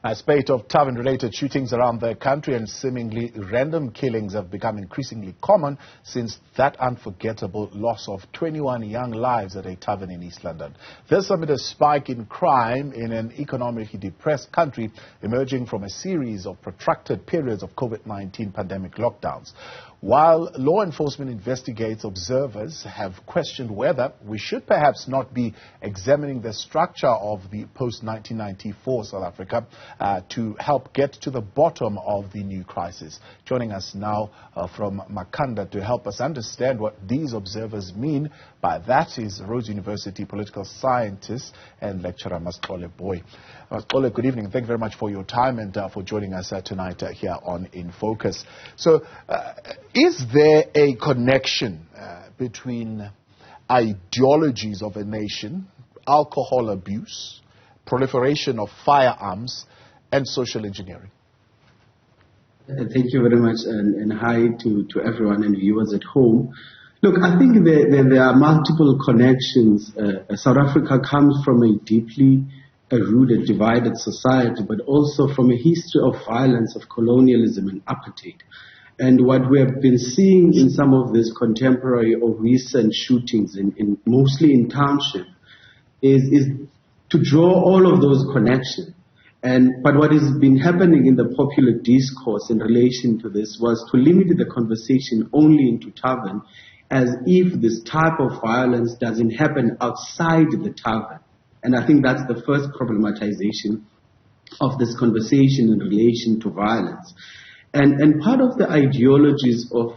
A spate of tavern-related shootings around the country and seemingly random killings have become increasingly common since that unforgettable loss of 21 young lives at a tavern in East London. This amid a spike in crime in an economically depressed country emerging from a series of protracted periods of COVID-19 pandemic lockdowns. While law enforcement investigates, observers have questioned whether we should perhaps not be examining the structure of the post-1994 South Africa to help get to the bottom of the new crisis. Joining us now from Makanda to help us understand what these observers mean by that is Rhodes University political scientist and lecturer Masixole Booi. Masixole, good evening. Thank you very much for your time and for joining us tonight here on In Focus. So, is there a connection between ideologies of a nation, alcohol abuse, proliferation of firearms, and social engineering? Thank you very much, and hi to everyone and viewers at home. Look, I think there are multiple connections. South Africa comes from a deeply rooted, divided society, but also from a history of violence, of colonialism and apartheid. And what we have been seeing in some of these contemporary or recent shootings, mostly in township, is to draw all of those connections. But what has been happening in the popular discourse in relation to this was to limit the conversation only into tavern, as if this type of violence doesn't happen outside the tavern. And I think that's the first problematization of this conversation in relation to violence. And part of the ideologies of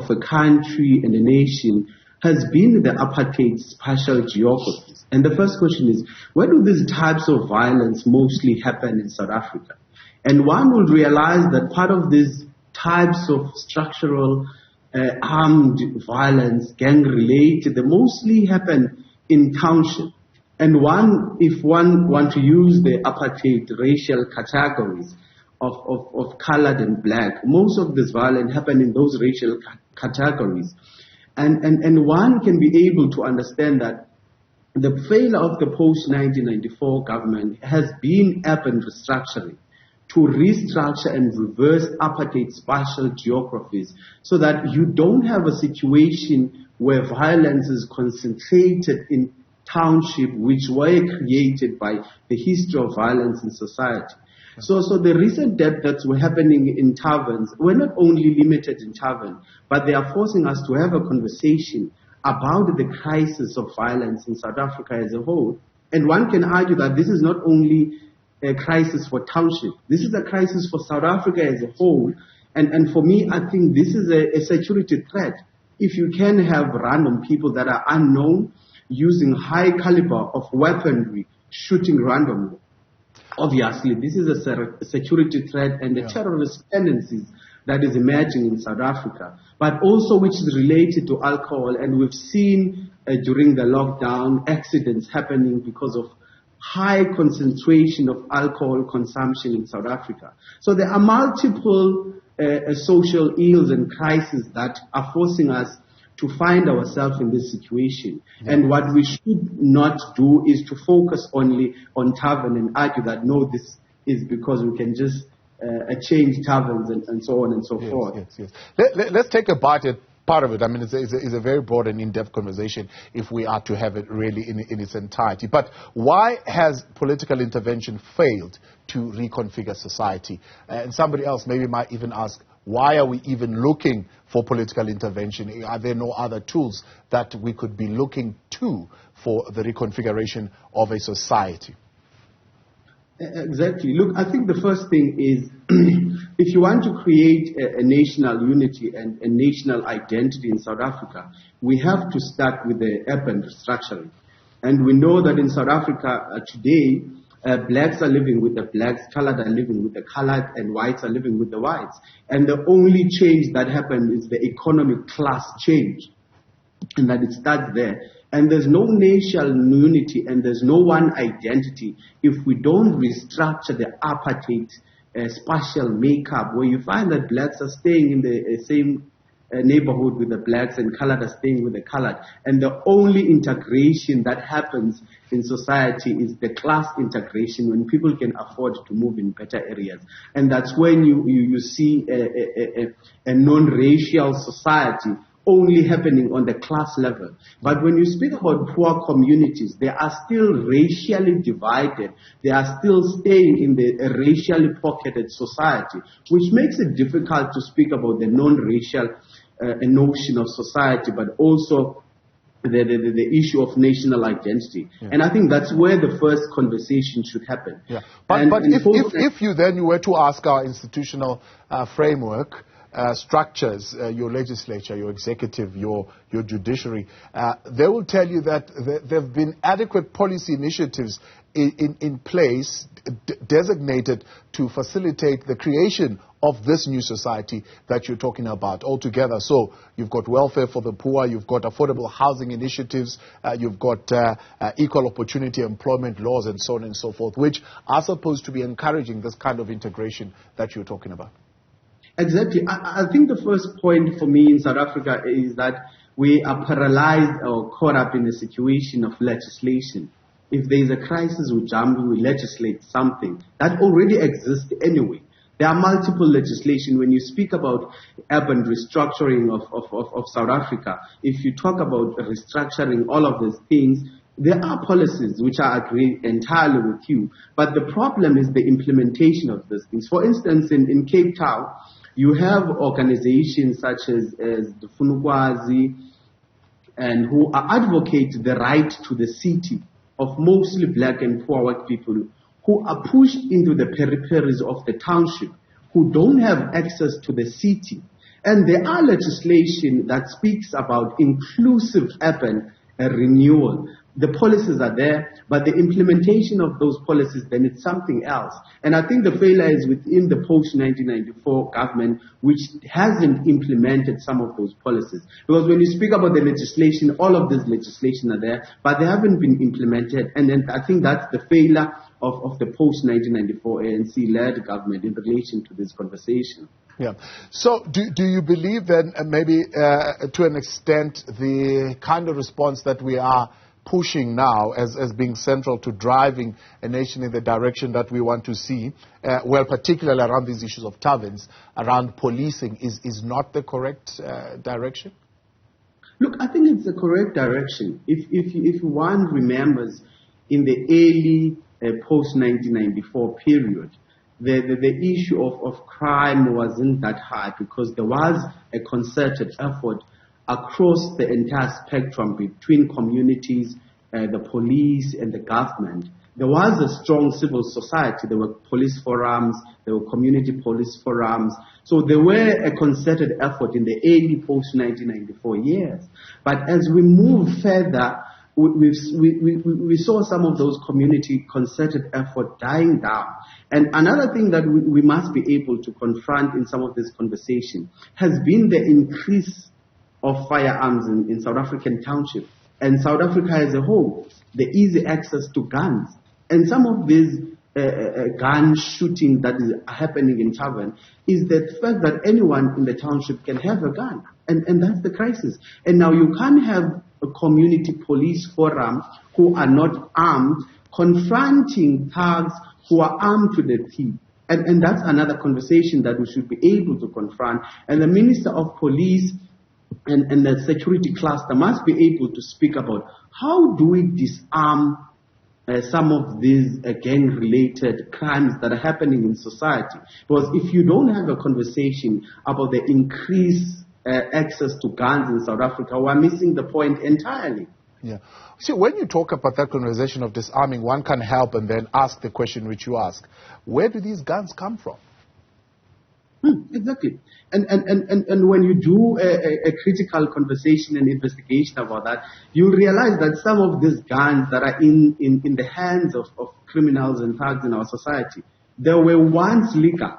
a country and a nation has been the apartheid spatial geographies. And the first question is, where do these types of violence mostly happen in South Africa? And one will realize that part of these types of structural armed violence, gang-related, they mostly happen in township. And if one want to use the apartheid racial categories of colored and black, most of this violence happen in those racial categories. And one can be able to understand that the failure of the post-1994 government has been urban restructuring to restructure and reverse apartheid spatial geographies so that you don't have a situation where violence is concentrated in township which were created by the history of violence in society. So the recent deaths that were happening in taverns were not only limited in tavern, but they are forcing us to have a conversation about the crisis of violence in South Africa as a whole. And one can argue that this is not only a crisis for township, this is a crisis for South Africa as a whole. And for me, I think this is a security threat. If you can have random people that are unknown using high caliber of weaponry, shooting randomly, obviously, this is a security threat and the terrorist tendencies that is emerging in South Africa, but also which is related to alcohol. And we've seen during the lockdown accidents happening because of high concentration of alcohol consumption in South Africa. So there are multiple social ills and crises that are forcing us to find ourselves in this situation. And what we should not do is to focus only on tavern and argue that no, this is because we can just change taverns and so on and so forth. Yes. Let's take a bite at part of it. I mean, it's a very broad and in-depth conversation if we are to have it really in its entirety. But why has political intervention failed to reconfigure society? And somebody else maybe might even ask, why are we even looking for political intervention? Are there no other tools that we could be looking to for the reconfiguration of a society? Exactly. Look, I think the first thing is if you want to create a national unity and a national identity in South Africa, we have to start with the urban restructuring. And we know that in South Africa today, blacks are living with the blacks, colored are living with the colored, and whites are living with the whites. And the only change that happened is the economic class change, and that it starts there. And there's no national unity and there's no one identity if we don't restructure the apartheid spatial makeup, where you find that blacks are staying in the same neighborhood with the blacks and colored are staying with the colored. And the only integration that happens in society is the class integration, when people can afford to move in better areas. And that's when you see a non-racial society only happening on the class level. But when you speak about poor communities, they are still racially divided. They are still staying in the racially pocketed society, which makes it difficult to speak about the non-racial notion of society, but also the issue of national identity. Yeah. And I think that's where the first conversation should happen. Yeah. But if you then were to ask our institutional framework, structures, your legislature, your executive, your judiciary, they will tell you that there have been adequate policy initiatives in place designated to facilitate the creation of this new society that you're talking about altogether. So you've got welfare for the poor, you've got affordable housing initiatives, you've got equal opportunity employment laws and so on and so forth, which are supposed to be encouraging this kind of integration that you're talking about. Exactly. I think the first point for me in South Africa is that we are paralyzed or caught up in a situation of legislation. If there is a crisis, we jump in, we legislate something that already exists anyway. There are multiple legislation. When you speak about urban restructuring of South Africa, if you talk about restructuring all of these things, there are policies which I agree entirely with you. But the problem is the implementation of these things. For instance, in Cape Town, you have organizations such as the Funukwazi, and who advocate the right to the city of mostly black and poor white people who are pushed into the peripheries of the township, who don't have access to the city. And there are legislation that speaks about inclusive urban renewal. The policies are there, but the implementation of those policies, then it's something else. And I think the failure is within the post-1994 government, which hasn't implemented some of those policies. Because when you speak about the legislation, all of this legislation are there, but they haven't been implemented. And then I think that's the failure of the post-1994 ANC-led government in relation to this conversation. Yeah. So do you believe then maybe to an extent the kind of response that we are pushing now as being central to driving a nation in the direction that we want to see, well, particularly around these issues of taverns, around policing, is not the correct direction? Look, I think it's the correct direction. If one remembers in the early post-1994 period, the issue of crime wasn't that high because there was a concerted effort across the entire spectrum between communities, the police and the government. There was a strong civil society. There were police forums, there were community police forums. So there were a concerted effort in the early post-1994 years. But as we move further, we saw some of those community concerted effort dying down. And another thing that we must be able to confront in some of this conversation has been the increase of firearms in South African township and South Africa as a whole, the easy access to guns. And some of these gun shooting that is happening in tavern is the fact that anyone in the township can have a gun. And that's the crisis. And now you can't have a community police forum who are not armed confronting thugs who are armed to the teeth. And that's another conversation that we should be able to confront. And the Minister of Police and the security cluster must be able to speak about how do we disarm some of these gang-related crimes that are happening in society. Because if you don't have a conversation about the increased access to guns in South Africa, we're missing the point entirely. Yeah. See, when you talk about that conversation of disarming, one can help and then ask the question which you ask. Where do these guns come from? Exactly. And when you do a critical conversation and investigation about that, you'll realize that some of these guns that are in the hands of criminals and thugs in our society, they were once legal.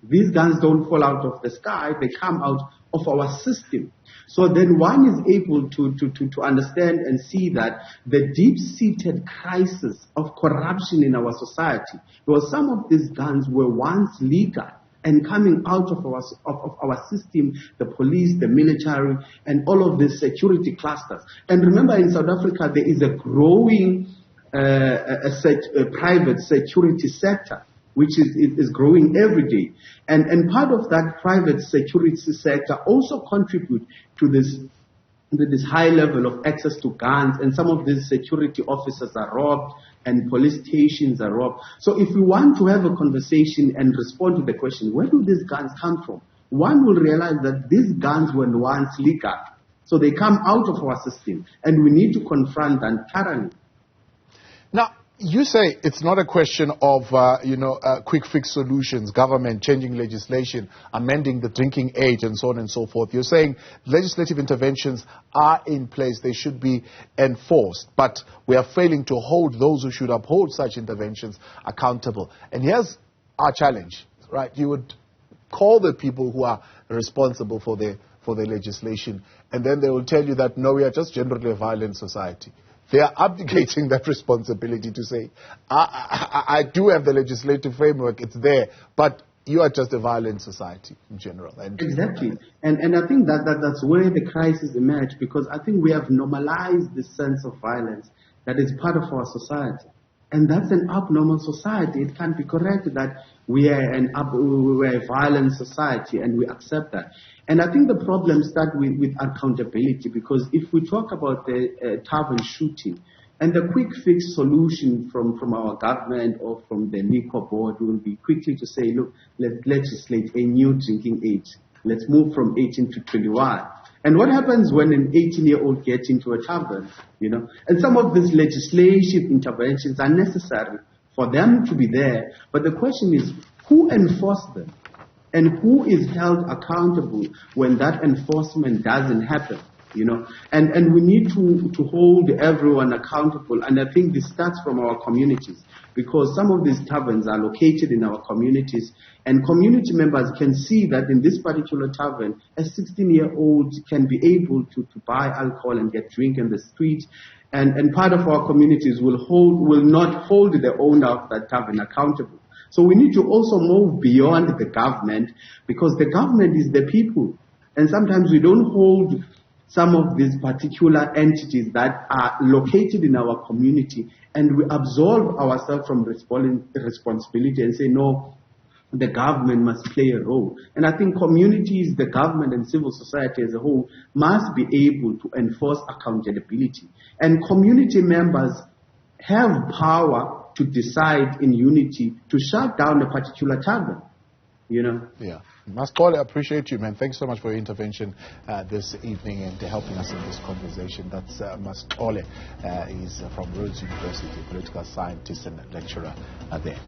These guns don't fall out of the sky, they come out of our system. So then one is able to understand and see that the deep-seated crisis of corruption in our society, because some of these guns were once legal, and coming out of our system, the police, the military, and all of these security clusters. And remember, in South Africa, there is a growing private security sector, which is growing every day. And part of that private security sector also contribute to this high level of access to guns, and some of these security officers are robbed and police stations are robbed. So if we want to have a conversation and respond to the question, where do these guns come from? One will realize that these guns were once legal. So they come out of our system, and we need to confront them thoroughly. Now, you say it's not a question of, quick fix solutions, government changing legislation, amending the drinking age, and so on and so forth. You're saying legislative interventions are in place. They should be enforced. But we are failing to hold those who should uphold such interventions accountable. And here's our challenge, right? You would call the people who are responsible for the legislation, and then they will tell you that, no, we are just generally a violent society. They are abdicating that responsibility to say, I do have the legislative framework, it's there, but you are just a violent society in general. Exactly. And I think that's where the crisis emerged, because I think we have normalized this sense of violence that is part of our society. And that's an abnormal society. It can't be correct that we are a violent society, and we accept that. And I think the problem starts with accountability, because if we talk about the tavern shooting, and the quick fix solution from our government or from the NICO board will be quickly to say, look, let's legislate a new drinking age. Let's move from 18 to 21. And what happens when an 18-year-old gets into a tavern, And some of these legislative interventions are necessary for them to be there. But the question is, who enforces them? And who is held accountable when that enforcement doesn't happen? And we need to hold everyone accountable. And I think this starts from our communities, because some of these taverns are located in our communities, and community members can see that in this particular tavern, a 16-year-old can be able to buy alcohol and get drink in the street. And part of our communities will not hold the owner of that tavern accountable. So we need to also move beyond the government, because the government is the people. And sometimes we don't hold some of these particular entities that are located in our community, and we absolve ourselves from responsibility and say, no, the government must play a role. And I think communities, the government, and civil society as a whole must be able to enforce accountability. And community members have power to decide in unity to shut down a particular tavern, Yeah. Masixole, I appreciate you, man. Thanks so much for your intervention this evening and helping us in this conversation. That's Masixole. He's from Rhodes University, political scientist and lecturer there.